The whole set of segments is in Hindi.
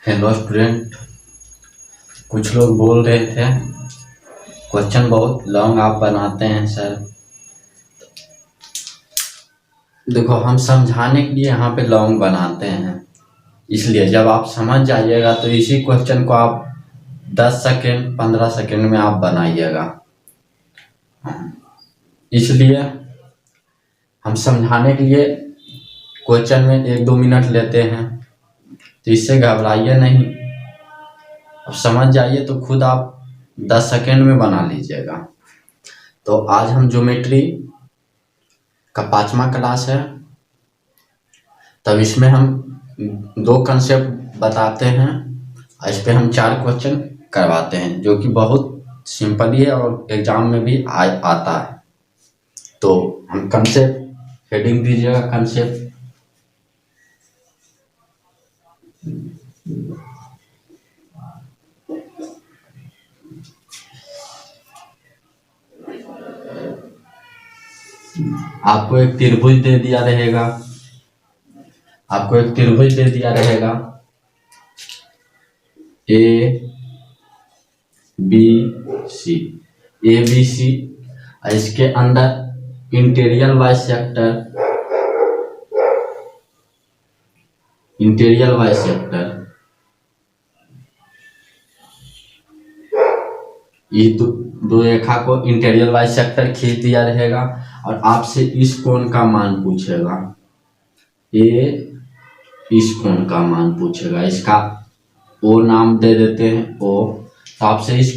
हेलो स्टूडेंट, कुछ लोग बोल रहे थे क्वेश्चन बहुत लॉन्ग आप बनाते हैं सर। देखो, हम समझाने के लिए यहाँ पे लॉन्ग बनाते हैं, इसलिए जब आप समझ जाइएगा तो इसी क्वेश्चन को आप 10 सेकेंड 15 सेकेंड में आप बनाइएगा। इसलिए हम समझाने के लिए क्वेश्चन में 1-2 मिनट लेते हैं, तो इससे घबराइए नहीं। अब समझ जाइए तो खुद आप 10 सेकेंड में बना लीजिएगा। तो आज हम ज्योमेट्री का 5वां क्लास है, तब इसमें हम 2 कंसेप्ट बताते हैं और इस पे हम 4 क्वेश्चन करवाते हैं, जो कि बहुत सिंपल ही है और एग्जाम में भी आता है। तो हम कंसेप्ट हेडिंग दीजिएगा, कंसेप्ट। आपको एक त्रिभुज दे दिया रहेगा, A B C, A B C, और इसके अंदर इंटीरियर बाइसेक्टर ये दो रेखा को इंटीरियर बाइसेक्टर खींच दिया रहेगा और आपसे इस कोण का मान पूछेगा। इस कोण का मान पूछेगा, इसका ओ नाम दे देते हैं ओ। तो आपसे इस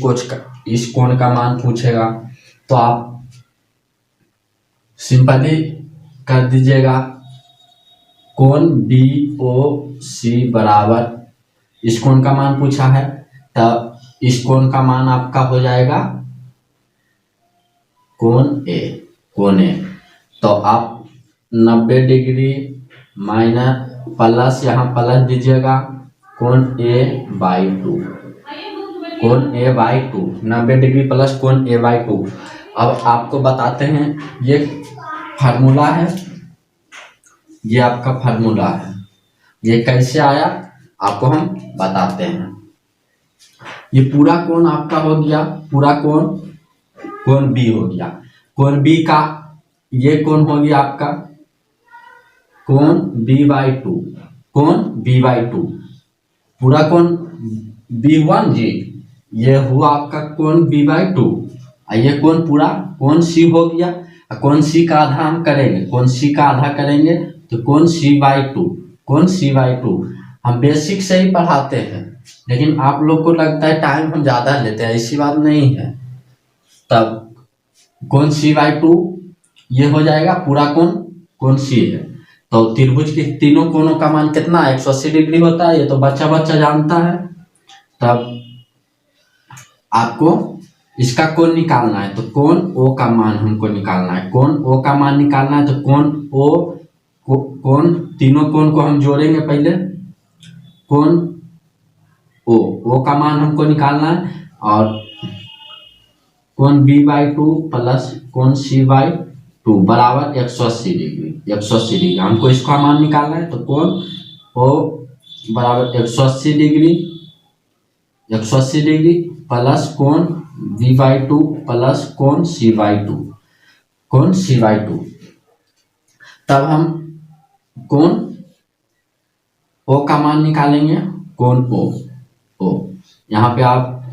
कोण का मान पूछेगा, तो आप सिंपली कर दीजिएगा कोण बी ओ सी बराबर, इस कोण का मान पूछा है, तब इस कोण का मान आपका हो जाएगा कोण ए। तो आप 90 डिग्री माइनस प्लस, यहाँ प्लस दीजिएगा कोण a/2, 90 डिग्री प्लस कोण a/2। अब आपको बताते हैं, ये फार्मूला है, ये आपका फार्मूला है, ये कैसे आया आपको हम बताते हैं। ये पूरा कोण आपका हो गया, पूरा कोण बी हो गया। कोण बी का ये कोण हो गया आपका कोण b/2, पूरा कोण b1 जी, ये हुआ आपका कोण b/2। ये कोण पूरा कोण सी हो गया। कोण सी का आधा हम करेंगे, तो कोण c/2। हम बेसिक से ही पढ़ाते हैं, लेकिन आप लोग को लगता है टाइम हम ज़्यादा लेते हैं, ऐसी बात नहीं है। तब कोण c/2 ये हो जाएगा, पूरा कोण सी है। तो त्रिभुज के तीनों कोणों का मान कितना है? 180 डिग्री होता है, ये तो बच्चा जानता है। तब आपको इसका कोण निकालना है, तो कोण ओ का मान हमको निकालना है। तो कोण तीनों कोण को हम जोड़ेंगे पहले। कोण ओ का मान हमको निकालना है, और कोण b/2 प्लस कोण c/2 बराबर 180 डिग्री। हमको इसका मान निकालना है, तो कोण ओ बराबर 180 डिग्री प्लस कोण b/2 प्लस कोण c/2। तब हम कोण ओ का मान निकालेंगे, कोण ओ यहाँ पे आप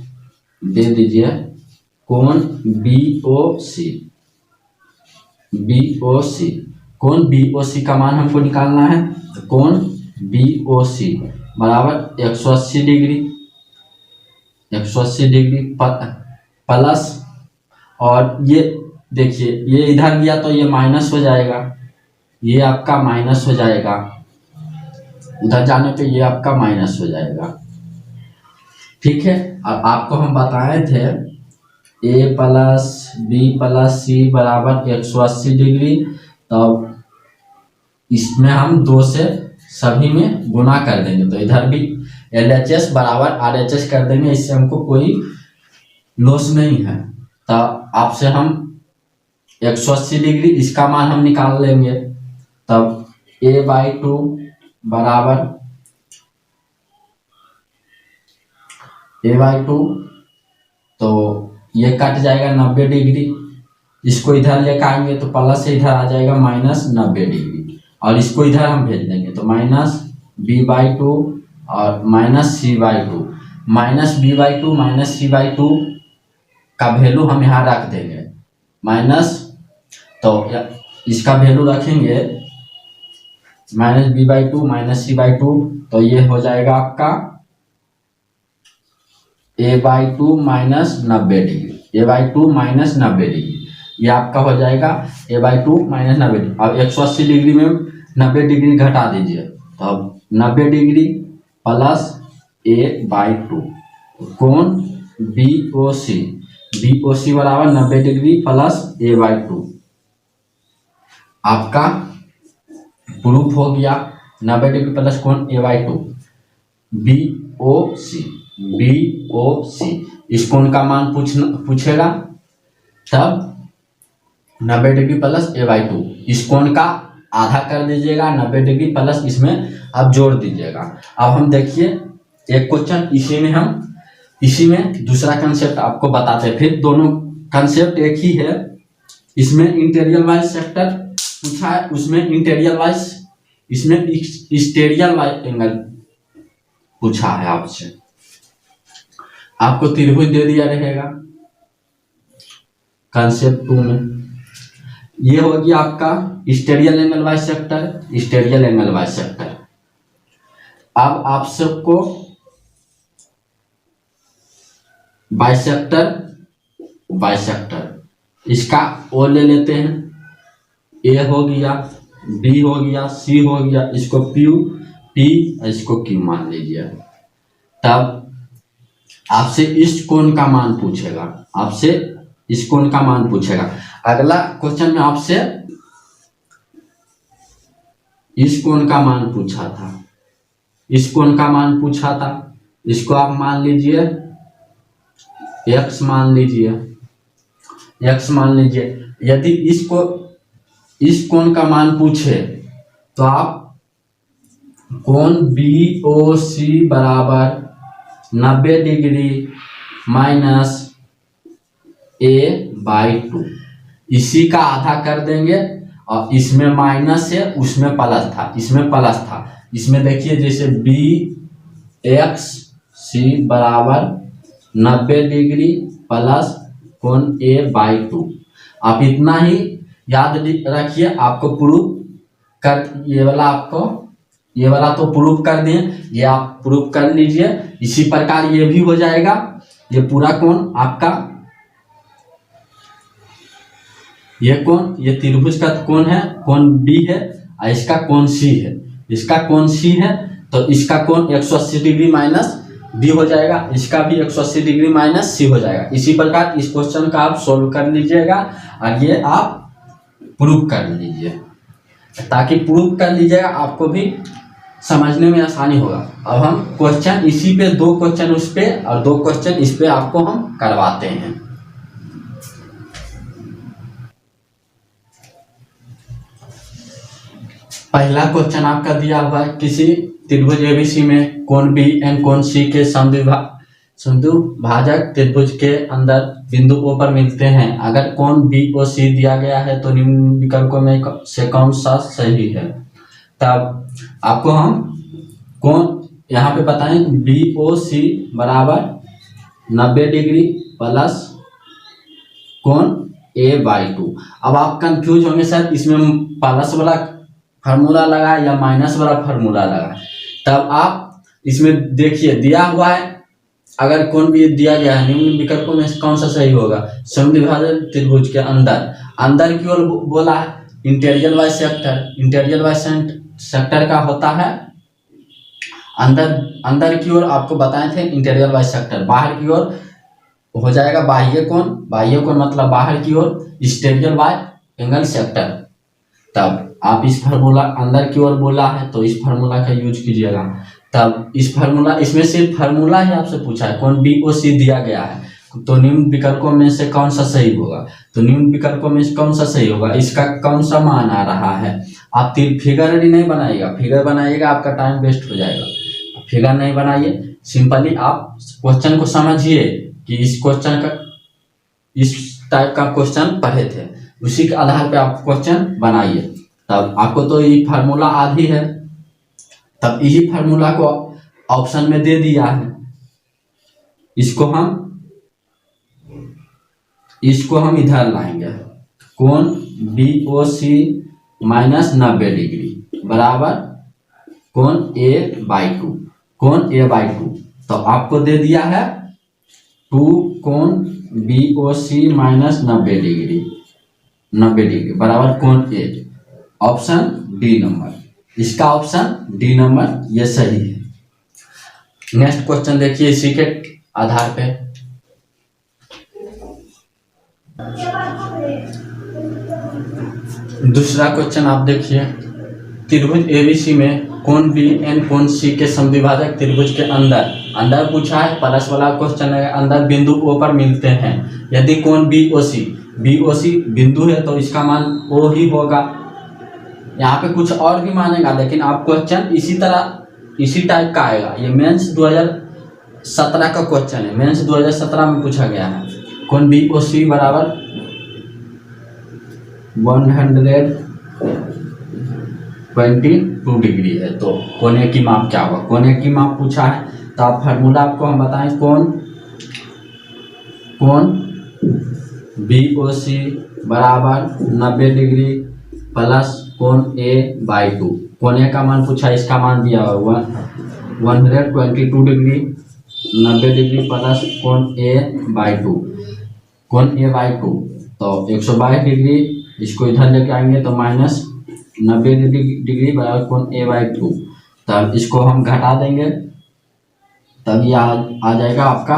दे दीजिए कोण BOC। कोण BOC का मान हमको निकालना है, कोण BOC बराबर 180 डिग्री प्लस, और ये देखिए ये इधर गया तो ये माइनस हो जाएगा, ये आपका माइनस हो जाएगा, उधर जाने पे ये आपका माइनस हो जाएगा। ठीक है। अब आपको हम बताए थे a प्लस बी प्लस सी बराबर 180 डिग्री। तब इसमें हम 2 से सभी में गुना कर देंगे, तो इधर भी LHS बराबर RHS कर देंगे, इससे हमको कोई लॉस नहीं है। तब आपसे हम 180 डिग्री इसका मान हम निकाल लेंगे। तब a/2 बराबर a/2, तो ये कट जाएगा 90 डिग्री, इसको इधर लेकर आएंगे तो प्लस से इधर आ जाएगा -90 डिग्री, और इसको इधर हम भेज देंगे तो -b/2 और -c/2, -b/2 -c/2 का वैल्यू हम यहाँ रख देंगे माइनस, तो इसका वैल्यू रखेंगे -b/2 -c/2, तो ये हो जाएगा आपका a/2 -90 डिग्री, a/2 -90 डिग्री, ये आपका हो जाएगा a/2 -90 डिग्री। अब 180 डिग्री में 90 डिग्री घटा दीजिए, तो अब 90 डिग्री प्लस a/2 कोण BOC बराबर 90 डिग्री प्लस a/2, आपका प्रूफ हो गया। 90 डिग्री प्लस कोण a/2 BOC, इस कोण का मान पूछेगा, तब 90 डिग्री प्लस a/2, इस कोण का आधा कर दीजिएगा, 90 डिग्री प्लस इसमें अब जोड़ दीजिएगा। अब हम देखिए एक क्वेश्चन इसी में दूसरा कंसेप्ट आपको बताते हैं, फिर दोनों कंसेप्ट एक ही है। इसमें इंटीरियर वाइज सेक्टर पूछा है, उसमें इंटीरियर वाइज, इसमें एक्सटीरियर वाइज एंगल पूछा है आपसे। आपको त्रिभुज दे दिया रहेगा कंसेप्ट 2 में। ये होगी आपका एक्सटीरियर एंगल बाय सेक्टर। अब आप सबको बाइसेक्टर इसका ओ ले लेते हैं, ए हो गया, बी हो गया, सी हो गया, इसको पी इसको क्यू मान लीजिए। तब आपसे इस कोण का मान पूछेगा, अगला क्वेश्चन में आपसे इस कोण का मान पूछा था, इसको आप मान लीजिए x मान लीजिए। यदि इस कोण का मान पूछे तो आप कोण BOC बराबर 90 डिग्री माइनस a/2, इसी का आधा कर देंगे, और इसमें माइनस है, उसमें प्लस था, इसमें देखिए जैसे BXC बराबर 90 डिग्री प्लस कोण a/2। आप इतना ही याद रखिए, आपको प्रूफ कर, ये वाला तो प्रूफ कर दें, ये आप प्रूफ कर लीजिए। इसी प्रकार ये भी हो जाएगा, ये पूरा कोण आपका, ये त्रिभुज का कोण है, कोण B है, और इसका कोण C है, तो इसका कोण 180 डिग्री माइनस B हो जाएगा, इसका भी 180 डिग्री माइनस C हो जाएगा। इसी प्रकार इस क्वेश्चन का आप सोल्व कर लीजिएगा, और ये आप प्रूफ कर लीजिए, ताकि प्रूफ कर लीजिएगा आपको भी समझने में आसानी होगा। अब हम क्वेश्चन इसी पे, 2 क्वेश्चन उस पे और 2 क्वेश्चन इस पे आपको हम करवाते हैं। पहला क्वेश्चन आपका दिया हुआ है, किसी त्रिभुज ABC में कोण B एंड कोण C के समद्विभाजक त्रिभुज के अंदर बिंदु O पर मिलते हैं। अगर कोण BOC दिया गया है तो निम्न विकल्पों में से कौन सा सही है। तब आपको हम कोण यहाँ पे बताएं, BOC बराबर 90 डिग्री प्लस कोण a/2। अब आप कंफ्यूज होंगे सर, इसमें प्लस वाला फार्मूला लगा या माइनस वाला फार्मूला लगा। तब आप इसमें देखिए दिया हुआ है, अगर कोण भी दिया गया है, निम्न विकल्पों में कौन सा सही होगा। समद्विभाजक त्रिभुज के अंदर की ओर बोला है, इंटीरियर वाइज सेक्टर का होता है अंदर की ओर, आपको बताए थे इंटीरियर वाइज सेक्टर। बाहर की ओर हो जाएगा बाह्य कोण मतलब बाहर की ओर एक्सटीरियर वाइज एंगल सेक्टर। तब आप इस फार्मूला, अंदर की ओर बोला है तो इस फार्मूला का यूज कीजिएगा। तब इस फार्मूला, इसमें सिर्फ फार्मूला ही आपसे पूछा है, कोण BOC दिया गया है, तो निम्न विकल्पों में से कौन सा सही होगा। तो निम्न विकल्पों में से कौन सा सही होगा, इसका कौन सा मान आ रहा है। आप फिगर नहीं बनाइएगा, फिगर बनाइएगा आपका टाइम वेस्ट हो जाएगा। फिगर नहीं बनाइए, सिंपली आप क्वेश्चन को समझिए कि इस क्वेश्चन का इस टाइप का क्वेश्चन पढ़े थे, उसी के आधार पे आप क्वेश्चन बनाइए। तब आपको तो ये फार्मूला आधी है, तब यही फार्मूला को ऑप्शन में दे दिया है, इसको हम इधर लाएंगे। कोण BOC माइनस 90 डिग्री बराबर कोण A/2, कोण A/2। तो आपको दे दिया है 2 कोण BOC माइनस 90 डिग्री बराबर कोण A। ऑप्शन डी नंबर, इसका ऑप्शन डी नंबर ये सही है। नेक्स्ट क्वेश्चन देखिए इसी के आधार पे। दूसरा क्वेश्चन आप देखिए, त्रिभुज ABC में कोण BN कोण C के समद्विभाजक त्रिभुज के अंदर पूछा है, प्लस वाला क्वेश्चन है, अंदर बिंदु O पर मिलते हैं। यदि कोण BOC बिंदु है तो इसका मान O ही होगा। यहाँ पे कुछ और भी मानेगा, लेकिन आप क्वेश्चन इसी टाइप का आएगा। ये मेंस 2017 का क्वेश्चन है, मेंस 2017 में पूछा गया है। कोण BOC बराबर 122 डिग्री है, तो कोने की माप क्या होगा? कोने की माप पूछा है तो आप फार्मूला आपको हम बताएं, कोण BOC बराबर 90 डिग्री प्लस कोण A/2। कोने का मान पूछा, इसका मान दिया हुआ 122 डिग्री 90 डिग्री प्लस कोण A/2, कोण A/2 तो 122 डिग्री, इसको इधर लेके आएंगे तो माइनस 90 डिग्री बराबर कोण A/2। तब इसको हम घटा देंगे, तब ये आ जाएगा आपका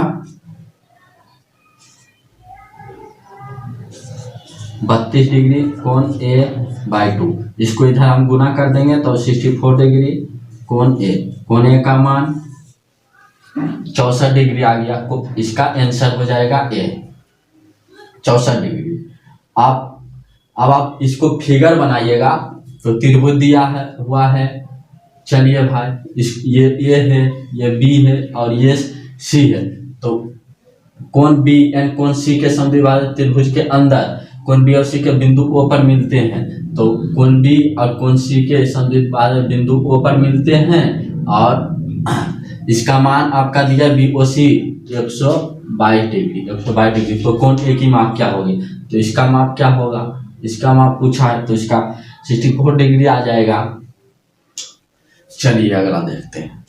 32 डिग्री कोण A/2। इसको इधर हम गुना कर देंगे तो 64 डिग्री कोण A। कोण A का मान 64 डिग्री आ गया, इसका आंसर हो जाएगा A, 64 डिग्री। अब आप इसको फिगर बनाइएगा तो त्रिभुज दिया हुआ है। चलिए भाई, ये A है, ये B है और ये C है। तो कोण BN कोण C के समद्विभाजक त्रिभुज के अंदर कोण B और C के बिंदु O पर मिलते हैं। तो कोण B और कोण C के समद्विभाजक बिंदु O पर मिलते हैं और इसका मान आपका दिया BOC 122 डिग्री। तो कोण A की माप क्या होगी? तो इसका माप क्या होगा? इसका माप पूछा है तो इसका 64 डिग्री आ जाएगा। चलिए अगला देखते हैं।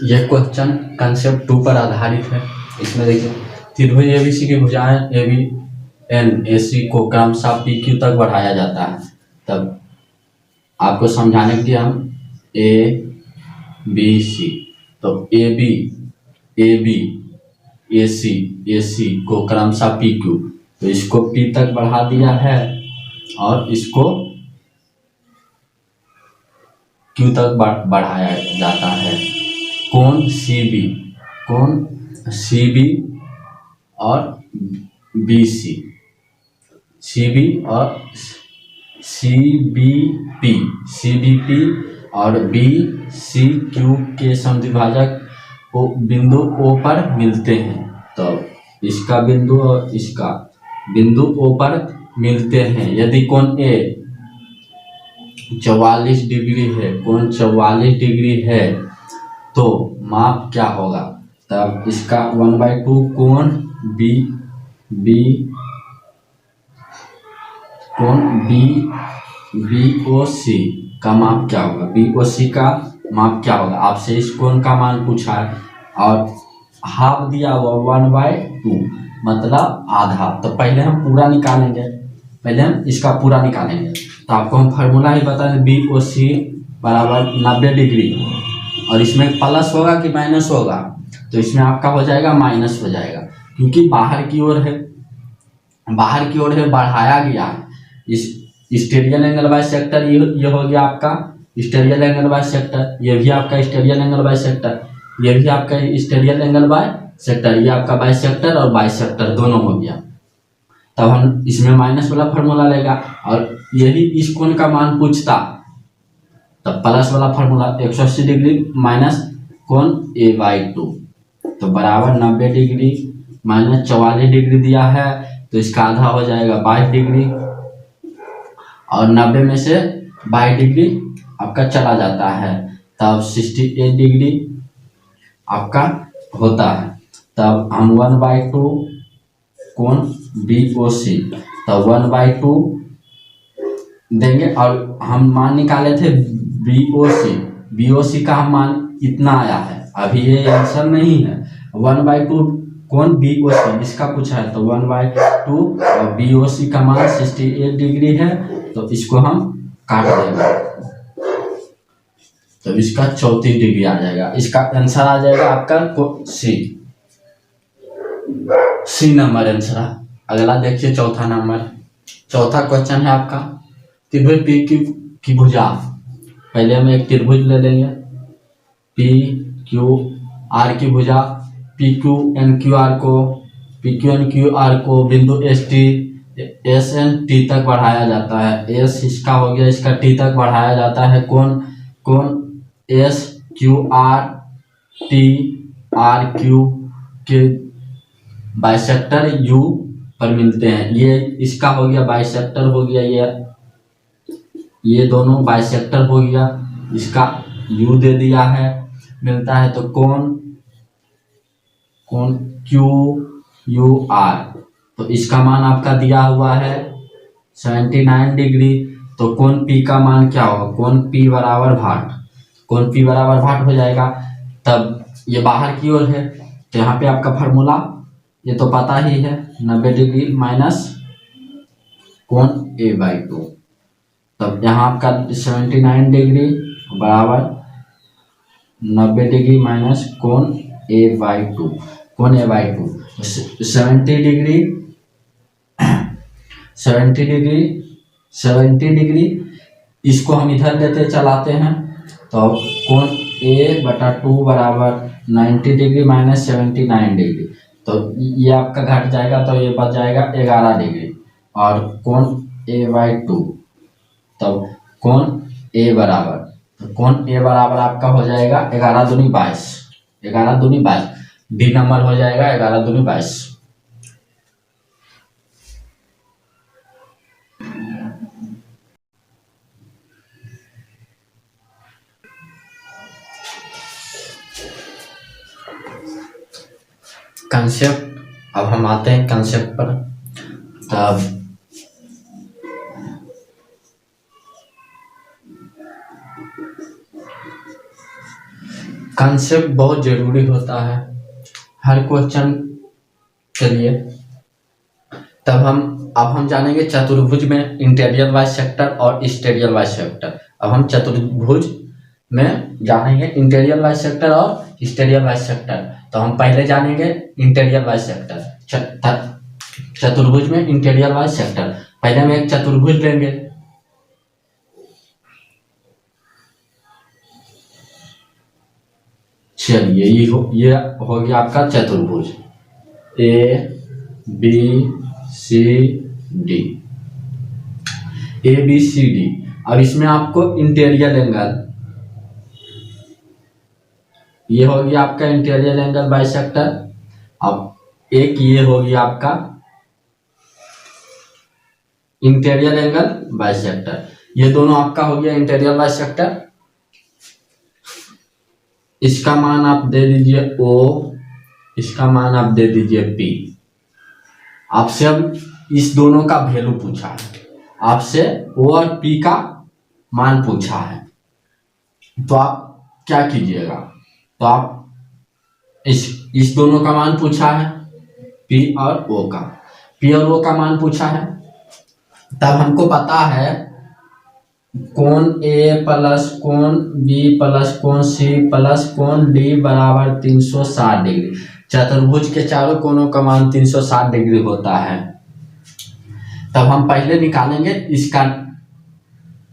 यह क्वेश्चन कंसेप्ट 2 पर आधारित है। इसमें देखिए, त्रिभुज ABC की भुजाएं ABN AC को क्रमशः PQ तक बढ़ाया जाता है। तब आपको समझाने के लिए हम ABC, तो AB AC को क्रमशः PQ, तो इसको P तक बढ़ा दिया है और इसको Q तक बढ़ाया जाता है। कोण CB और BC, CB और CBP और BCQ के समद्विभाजक बिंदु O पर मिलते हैं। तो इसका बिंदु और इसका बिंदु O पर मिलते हैं। यदि कोण A 44 डिग्री है, कोण 44 डिग्री है तो माप क्या होगा? तब इसका 1/2 कोण BOC का माप क्या होगा? BOC का माप क्या होगा? आपसे इस कोण का मान पूछा है और हाफ दिया हुआ 1/2 मतलब आधा। तो पहले हम पूरा निकालेंगे, पहले हम इसका पूरा निकालेंगे। तो आपको हम फार्मूला ही बता दें, BOC बराबर 90 डिग्री और इसमें प्लस होगा कि माइनस होगा? तो इसमें आपका हो जाएगा माइनस हो जाएगा, क्योंकि बाहर की ओर है, बढ़ाया गया है। इस स्टेरियल एंगल बाय सेक्टर ये हो गया आपका स्टेरियल एंगल बाय सेक्टर, ये भी आपका स्टेरियल एंगल बाय सेक्टर, ये भी आपका स्टेरियल एंगल बाय सेक्टर, ये आपका बाय सेक्टर और बाय सेक्टर दोनों हो गया। तब हम इसमें माइनस वाला फार्मूला लेगा, और यही इस कोण का मान पूछता तब प्लस वाला फार्मूला 180 डिग्री माइनस कोण A/2, तो बराबर 90 डिग्री माइनस 44 डिग्री दिया है, तो इसका आधा हो जाएगा 22 डिग्री, और 90 में से 22 डिग्री आपका चला जाता है, तब 68 डिग्री आपका होता है। तब हम 1/2 कोण BOC, तब 1/2 देंगे, और हम मान निकाले थे BOC का हम मान इतना आया है, अभी ये आंसर नहीं है। 1/2 कोण BOC इसका पूछा है, तो 1/2 और BOC का मान 68 डिग्री है, तो इसको हम काट देंगे, तो इसका 34 डिग्री आ जाएगा। इसका आंसर आ जाएगा आपका सी नंबर आंसर। अगला देखिए चौथा नंबर। चौथा क्वेश्चन है आपका त्रिभुज पी की भुजा। पहले हम एक त्रिभुज ले लेंगे पी क्यू आर की भुजा। P Q N Q R को बिंदु एस एन टी तक बढ़ाया जाता है। एस इसका हो गया, इसका टी तक बढ़ाया जाता है। कौन S Q R T R Q के बाइसेक्टर यू पर मिलते हैं। ये इसका हो गया बाइसेक्टर हो गया, ये दोनों बाइसेक्टर हो गया, इसका यू दे दिया है, मिलता है। तो कौन क्यू यू आर, तो इसका मान आपका दिया हुआ है 79 डिग्री। तो कौन पी का मान क्या होगा? कौन पी बराबर भाट हो जाएगा। तब ये बाहर की ओर है, तो यहाँ पे आपका फार्मूला ये तो पता ही है, 90 डिग्री माइनस कोण A/2। तब यहाँ आपका 79 डिग्री बराबर 90 डिग्री माइनस कोण A/2। 70 डिग्री इसको हम इधर लेते चलाते हैं, तो कोण A/2 बराबर 90 डिग्री माइनस 79 डिग्री। तो ये आपका घट जाएगा, तो ये बच जाएगा 11 डिग्री। और कोण A/2, तब कोण A बराबर आपका हो जाएगा 11 दूनी 22। डी नंबर हो जाएगा 11 दूनी 22। कंसेप्ट, अब हम आते हैं कंसेप्ट पर। तब कंसेप्ट बहुत जरूरी होता है हर क्वेश्चन के लिए। तब अब हम जानेंगे चतुर्भुज में इंटीरियर बाइसेक्टर और एक्सटीरियर बाइसेक्टर। अब हम चतुर्भुज में जानेंगे इंटीरियर बाइसेक्टर और एक्सटीरियर बाइसेक्टर। तो हम पहले जानेंगे इंटीरियर बाइसेक्टर, चतुर्भुज में इंटीरियर बाइसेक्टर। पहले हम एक चतुर्भुज लेंगे, चलिए ये हो गया आपका चतुर्भुज ABCD। अब इसमें आपको इंटीरियर एंगल, ये हो गया आपका इंटीरियर एंगल बाइसेक्टर। अब एक ये हो गया आपका इंटीरियर एंगल बाइसेक्टर, ये दोनों आपका हो गया इंटीरियर बाइसेक्टर। इसका मान आप दे दीजिए O, इसका मान आप दे दीजिए P। आपसे अब इस दोनों का वैल्यू पूछा है, आपसे O और P का मान पूछा है, तो आप क्या कीजिएगा? तो आप इस दोनों का मान पूछा है, P और O का मान पूछा है। तब हमको पता है कोण A प्लस कोण B प्लस कोण C प्लस कोण D बराबर 360 डिग्री। चतुर्भुज के चारों कोणों का मान 360 डिग्री होता है। तब हम पहले निकालेंगे इसका,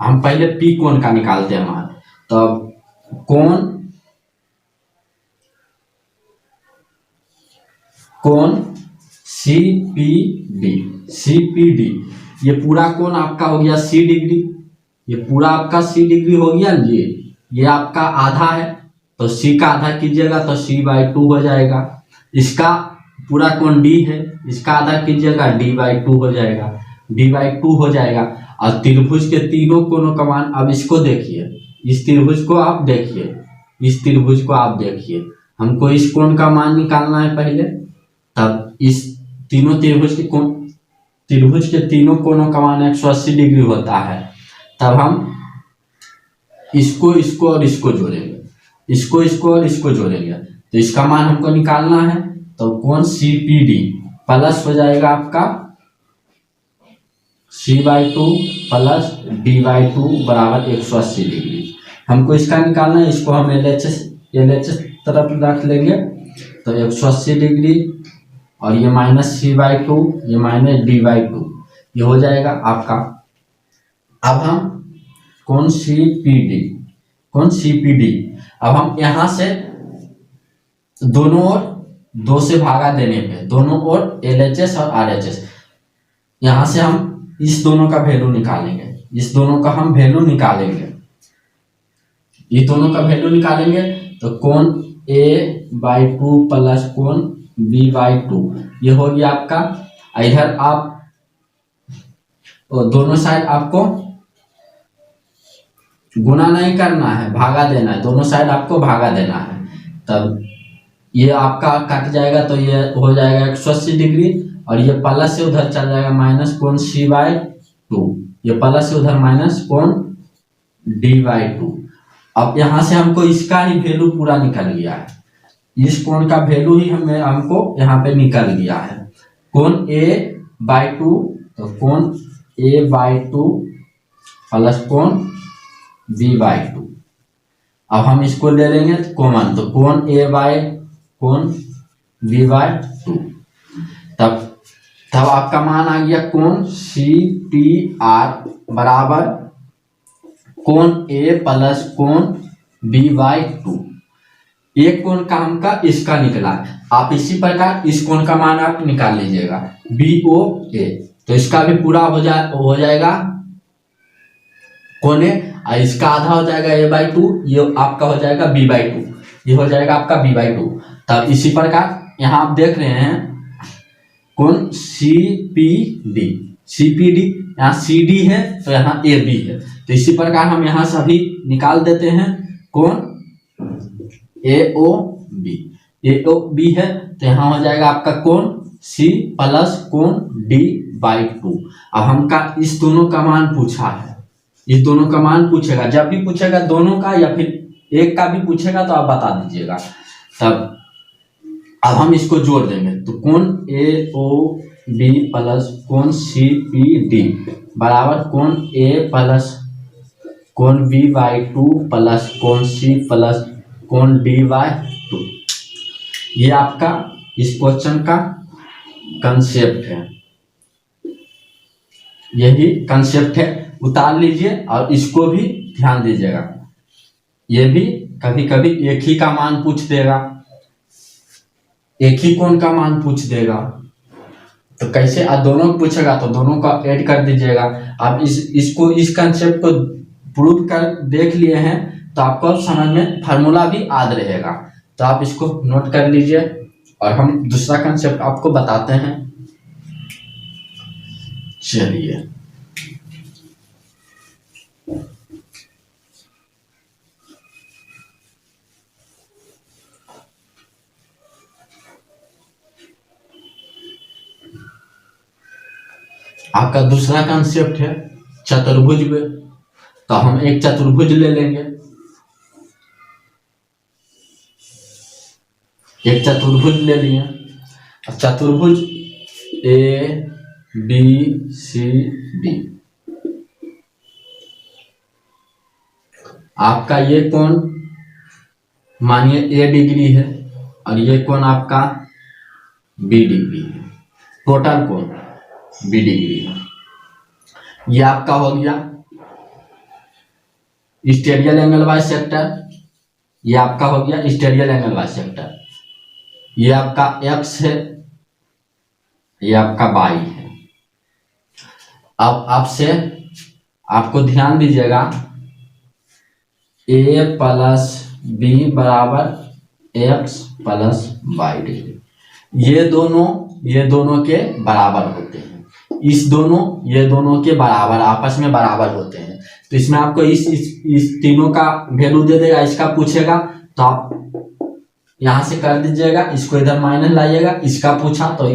हम पहले P कोण का निकालते हैं मान। तब कोण CPD ये पूरा कोण आपका हो गया 60 डिग्री, ये पूरा आपका 60 डिग्री हो गया ना ये आपका आधा है तो C का आधा कीजिएगा तो C/2 हो जाएगा। इसका पूरा कोण D है, इसका आधा कीजिएगा D/2 हो जाएगा, D/2 हो जाएगा। और त्रिभुज के तीनों कोणों का मान, अब इसको देखिए, इस त्रिभुज को आप देखिए, इस त्रिभुज को आप देखिए, हमको इस कोण का मान निकालना है पहले, तब इस तीनों त्रिभुज के तीनों कोणों का मान 180 डिग्री होता है, तब हम इसको और इसको जोड़ेंगे, इसको और इसको जोड़ेंगे तो इसका मान हमको निकालना है। तो कोण CPD प्लस हो जाएगा आपका C/2 प्लस D/2 बराबर 180 डिग्री। हमको इसका निकालना है, इसको हम LHS तरफ रख लेंगे तो 180 डिग्री और ये माइनस C/2 ये माइनस D/2 ये हो जाएगा आपका। अब हम कोण CPD अब हम यहाँ से दोनों ओर 2 से भागा देने पे, दोनों ओर LHS और RHS, यहाँ से हम इस दोनों का वैल्यू निकालेंगे, इस दोनों का हम वैल्यू निकालेंगे, ये दोनों का वैल्यू निकालेंगे तो कोण A/2 प्लस कोण B/2 ये हो गया आपका। इधर आप दोनों साइड आपको गुना नहीं करना है, भागा देना है, दोनों साइड आपको भागा देना है, तब ये आपका कट जाएगा तो ये हो जाएगा 180 डिग्री और ये प्लस से उधर चल जाएगा माइनस कोण C/2, ये प्लस से उधर माइनस कोण D/2। अब यहाँ से हमको इसका ही वैल्यू पूरा निकल गया है, इस कोण का वैल्यू ही हमको यहाँ पे निकल गया है। कोण A/2 तो कोण A/2 प्लस कोण B/2। अब हम इसको ले लेंगे कॉमन, तो कोण कोण B/2, तब आपका मान आ गया कोण CPR बराबर कोण A प्लस कोण B/2। एक कोण का हमका इसका निकला, आप इसी प्रकार इस कोण का मान आप निकाल लीजिएगा BOA, तो इसका भी पूरा हो जाएगा कोण A, इसका आधा हो जाएगा A/2, ये आपका हो जाएगा B/2, ये हो जाएगा आपका B/2। तब इसी प्रकार यहाँ आप देख रहे हैं कोण CPD यहाँ CD है तो यहाँ AB है, तो इसी प्रकार हम यहाँ सभी निकाल देते हैं। कोण AOB है तो यहाँ हो जाएगा आपका कोण C प्लस कोण D/2। अब हमका इस दोनों का मान पूछा है, इस दोनों का मान पूछेगा, जब भी पूछेगा दोनों का या फिर एक का भी पूछेगा तो आप बता दीजिएगा। तब अब हम इसको जोड़ देंगे तो कोण AOB प्लस कोण CPD बराबर कोण A प्लस कोण B/2 प्लस कोण C प्लस कोण D/2। ये आपका इस क्वेश्चन का कंसेप्ट है, यही कंसेप्ट है, उतार लीजिए और इसको भी ध्यान दीजिएगा। ये भी कभी कभी एक ही का मान पूछ देगा, एक ही कोण का मान पूछ देगा, तो कैसे आप दोनों को पूछेगा तो दोनों का ऐड कर दीजिएगा। आप इसको इस कंसेप्ट को प्रूव कर देख लिए हैं तो आपको समझ में फार्मूला भी याद रहेगा, तो आप इसको नोट कर लीजिए और हम दूसरा कंसेप्ट आपको बताते हैं। चलिए आपका दूसरा कंसेप्ट है चतुर्भुज में, तो हम एक चतुर्भुज ले लेंगे, एक चतुर्भुज ले लिए। अब चतुर्भुज ABCD, आपका ये कोण मानिए A डिग्री है और ये कोण आपका B डिग्री है, टोटल कोण B डिग्री है। ये आपका हो गया स्टेरियल एंगल बाय सेक्टर, ये आपका हो गया स्टेरियल एंगल बाय सेक्टर। ये आपका X है, ये आपका बाई है। अब आपसे आपको ध्यान दीजिएगा, ए प्लस बी बराबर एक्स प्लस वाई डिग्री। ये दोनों के बराबर होते हैं। ये दोनों के बराबर आपस में बराबर होते हैं। तो इसमें आपको इस तीनों का वैल्यू दे देगा, इसका पूछेगा तो आप यहां से कर दीजिएगा, इसको इधर माइनस लाइएगा। इसका पूछा तो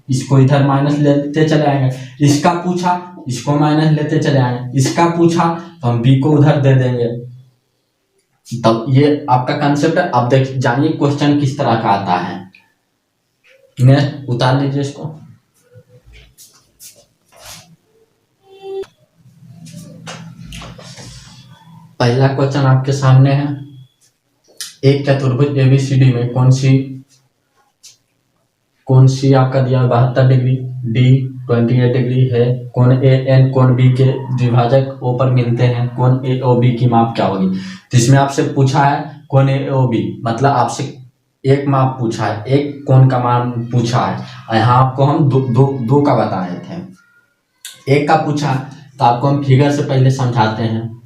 इसको इधर माइनस लेते चले आएंगे, इसका पूछा इसको माइनस लेते चले आएंगे, इसका पूछा तो हम बी को उधर दे देंगे। तब ये आपका कंसेप्ट है। अब देख जानिए क्वेश्चन किस तरह का आता है। नेक्स्ट उतार लीजिए इसको। पहला क्वेश्चन आपके सामने है, एक चतुर्भुज एबीसीडी में कौन सी आपका दिया 72 डिग्री, डी 28 डिग्री है, कोण ए एन कोण बी के द्विभाजक ओ पर मिलते हैं, कोण ए ओ बी की माप क्या होगी। तो इसमें आपसे पूछा है कोण ए ओ बी, मतलब आपसे एक माप पूछा है, एक कोण का मान पूछा है। और यहाँ आपको हम दो का बताए थे, एक का पूछा तो आपको हम फिगर से पहले समझाते हैं।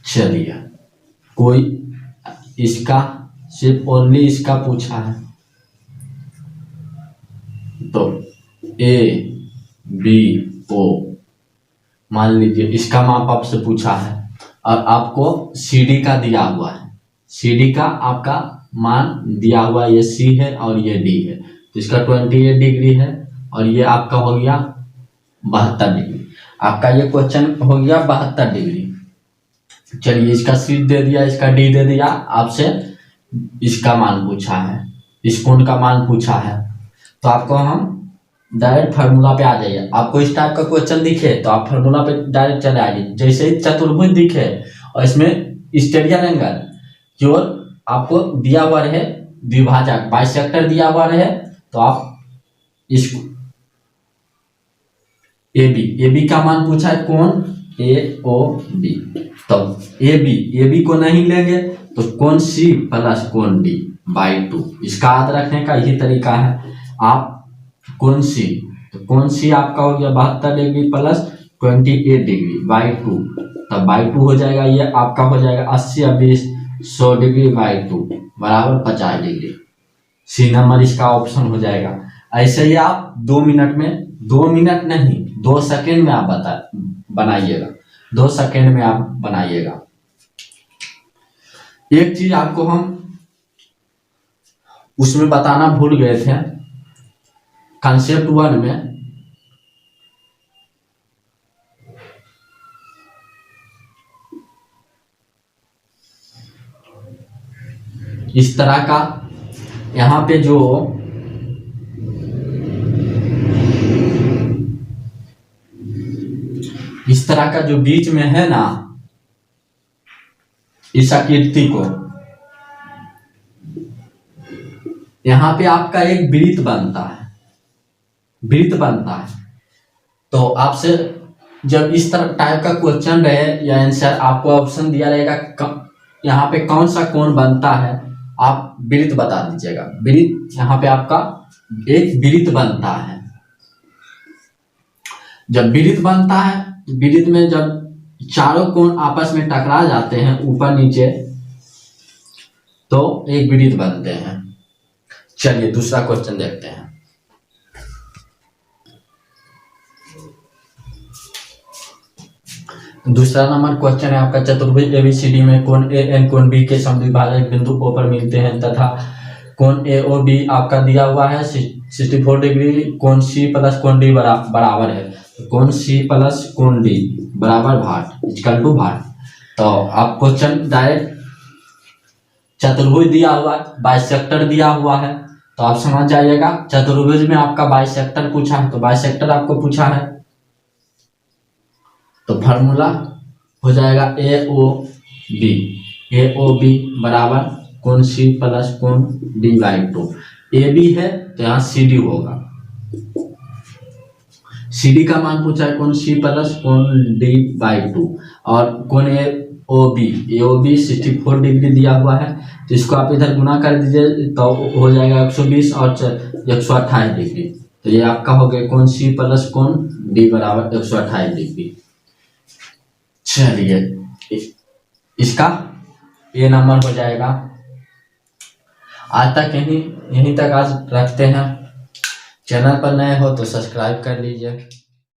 चलिए, कोई इसका सिर्फ ओनली इसका पूछा है तो ए बी ओ मान लीजिए, इसका माप आपसे पूछा है और आपको सी डी का दिया हुआ है। सी डी का आपका मान दिया हुआ, ये सी है और ये डी है। तो इसका 28 डिग्री है और ये आपका हो गया 72 डिग्री। आपका ये क्वेश्चन हो गया 72 डिग्री। चलिए, इसका सी दे दिया, इसका डी दे दिया, आपसे इसका मान पूछा है, इस कोण का मान पूछा है। तो आपको हम डायरेक्ट फार्मूला पे आ जाइए। आपको इस टाइप का क्वेश्चन दिखे तो आप फार्मूला पे डायरेक्ट चले आइए। जैसे ही चतुर्भुज दिखे और इसमें स्टेडियन एंगल केवल आपको दिया हुआ रहे, द्विभाजक बाइसेक्टर दिया हुआ रहे, तो आप इसको ए बी का मान पूछा है, कोण ए ओ बी। तो ए बी को नहीं लेंगे तो कोण सी प्लस कोण डी बाई 2। इसका याद रखने का यही तरीका है। आप कोण सी, तो कोण सी आपका हो गया 72 डिग्री प्लस 28 डिग्री बाई 2, तब बाई 2 हो जाएगा। ये आपका हो जाएगा 80 और 20 100 डिग्री बाई 2 बराबर 50 डिग्री। सी नंबर इसका ऑप्शन हो जाएगा। ऐसे ही आप 2 मिनट में, 2 मिनट नहीं 2 सेकेंड में आप बनाइएगा, 2 सेकेंड में आप बनाइएगा। एक चीज आपको हम उसमें बताना भूल गए थे, कंसेप्ट 1 में इस तरह का यहाँ पे जो इस तरह का जो बीच में है ना, इस आकृति को, यहाँ पे आपका एक वृत्त बनता है, तो आपसे जब इस तरह टाइप का क्वेश्चन रहे या आंसर आपको ऑप्शन दिया रहेगा यहाँ पे कौन सा कोण बनता है, आप वृत्त बता दीजिएगा। वृत्त यहाँ पे आपका एक वृत्त बनता है। जब वृत्त बनता है, वृत्त में जब चारों कोण आपस में टकरा जाते हैं ऊपर नीचे, तो एक वृत्त बनते हैं। चलिए दूसरा क्वेश्चन देखते हैं। दूसरा नंबर क्वेश्चन है आपका, चतुर्भुज एबीसीडी में कोण ए एन कोण बी के समद्विभाजक बिंदु ओ पर मिलते हैं तथा कोण ए ओ बी आपका दिया हुआ है 64 डिग्री, कोण सी प्लस कोण डी बराबर है। तो कोण सी प्लस कोण डी बराबर भाट इक्वल टू भाट। तो आप क्वेश्चन डायरेक्ट चतुर्भुज दिया हुआ है, बाइसेक्टर दिया हुआ है, तो आप समझ जाइएगा। चतुर्भुज में आपका बाइसेक्टर पूछा है, तो बाइसेक्टर आपको पूछा है, तो फार्मूला हो जाएगा ए ओ बी बराबर कोण सी प्लस कोण डी बाई 2। ए बी है तो यहाँ सी डी होगा। सी डी का मान पूछा है कोण सी प्लस कोण डी बाई 2, और कोण A B, A O B 64 degree दिया हुआ है, तो इसको आप इधर गुना कर दीजिए तो हो जाएगा 120 और 128 डिग्री। तो ये आपका हो गया कोण सी प्लस कोण डी बराबर 128 डिग्री। चलिए इसका ये नंबर हो जाएगा। आज तक यहीं तक आज रखते हैं। चैनल पर नए हो तो सब्सक्राइब कर लीजिए।